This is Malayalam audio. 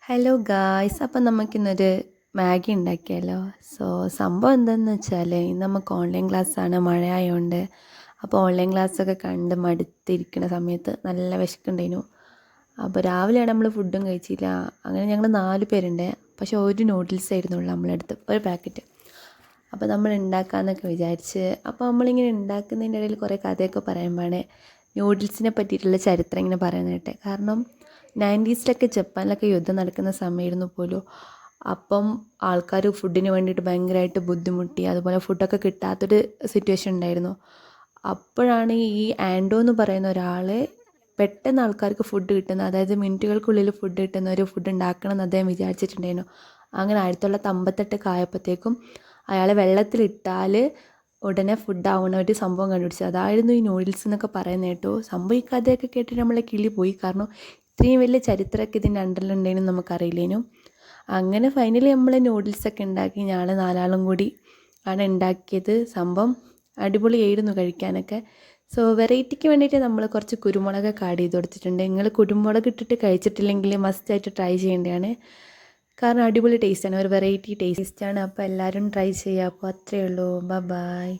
ഹലോ ഗായ്സ്, അപ്പം നമുക്കിന്നൊരു മാഗി ഉണ്ടാക്കിയാലോ. സംഭവം എന്താണെന്ന് വെച്ചാൽ ഇന്ന് നമുക്ക് ഓൺലൈൻ ക്ലാസ്സാണ്, മഴ ആയതുകൊണ്ട്. അപ്പോൾ ഓൺലൈൻ ക്ലാസ്സൊക്കെ കണ്ട് മടുത്തിരിക്കുന്ന സമയത്ത് നല്ല വിശക്കുണ്ടായിരുന്നു. അപ്പോൾ രാവിലെയാണ് നമ്മൾ ഫുഡും കഴിച്ചില്ല. അങ്ങനെ ഞങ്ങൾ 4 പേരുണ്ട്. പക്ഷേ ഒരു നൂഡിൽസ് ആയിരുന്നുള്ളൂ നമ്മളെടുത്ത്, ഒരു പാക്കറ്റ്. അപ്പോൾ നമ്മൾ ഉണ്ടാക്കാമെന്നൊക്കെ വിചാരിച്ച്, അപ്പോൾ നമ്മളിങ്ങനെ ഉണ്ടാക്കുന്നതിൻ്റെ ഇടയിൽ കുറേ കഥയൊക്കെ പറയുമ്പോഴാണ് ന്യൂഡിൽസിനെ പറ്റിയിട്ടുള്ള ചരിത്രം ഇങ്ങനെ പറയുന്നത് കേട്ടെ. കാരണം 90s ജപ്പാനിലൊക്കെ യുദ്ധം നടക്കുന്ന സമയമായിരുന്നു പോലും. അപ്പം ആൾക്കാർ ഫുഡിന് വേണ്ടിയിട്ട് ഭയങ്കരമായിട്ട് ബുദ്ധിമുട്ടി. അതുപോലെ ഫുഡൊക്കെ കിട്ടാത്തൊരു സിറ്റുവേഷൻ ഉണ്ടായിരുന്നു. അപ്പോഴാണ് ഈ ആൻഡോ എന്ന് പറയുന്ന ഒരാൾ പെട്ടെന്ന് ആൾക്കാർക്ക് ഫുഡ് കിട്ടുന്ന, അതായത് മിനിറ്റുകൾക്കുള്ളിൽ ഫുഡ് കിട്ടുന്ന ഒരു ഫുഡ് ഉണ്ടാക്കണം എന്ന് അദ്ദേഹം വിചാരിച്ചിട്ടുണ്ടായിരുന്നു. അങ്ങനെ 1958 ആയപ്പോഴത്തേക്കും അയാൾ വെള്ളത്തിലിട്ടാൽ ഉടനെ ഫുഡാവുന്ന ഒരു സംഭവം കണ്ടുപിടിച്ചത്. അതായിരുന്നു ഈ നൂഡിൽസ് എന്നൊക്കെ പറയുന്നത് കേട്ടോ. സംഭവം ഈ കഥയൊക്കെ കേട്ടിട്ട് നമ്മളെ കിളി പോയി. കാരണം ഇത്രയും വലിയ ചരിത്രമൊക്കെ ഇതിൻ്റെ അണ്ടറിലുണ്ടെന്ന് നമുക്കറിയില്ലേനു. അങ്ങനെ ഫൈനലി നമ്മൾ നൂഡിൽസൊക്കെ ഉണ്ടാക്കി. ഞങ്ങൾ 4 കൂടി ആണ് ഉണ്ടാക്കിയത്. സംഭവം അടിപൊളിയായിരുന്നു കഴിക്കാനൊക്കെ. വെറൈറ്റിക്ക് വേണ്ടിയിട്ട് നമ്മൾ കുറച്ച് കുരുമുളകൊക്കെ ആഡ് ചെയ്ത് കൊടുത്തിട്ടുണ്ട്. നിങ്ങൾ കുരുമുളക് ഇട്ടിട്ട് കഴിച്ചിട്ടില്ലെങ്കിൽ മസ്റ്റായിട്ട് ട്രൈ ചെയ്യേണ്ടതാണ്. കാരണം അടിപൊളി ടേസ്റ്റാണ്, ഒരു വെറൈറ്റി ടേസ്റ്റാണ്. അപ്പോൾ എല്ലാവരും ട്രൈ ചെയ്യുക. അപ്പോൾ അത്രയേ ഉള്ളൂ. ബൈ.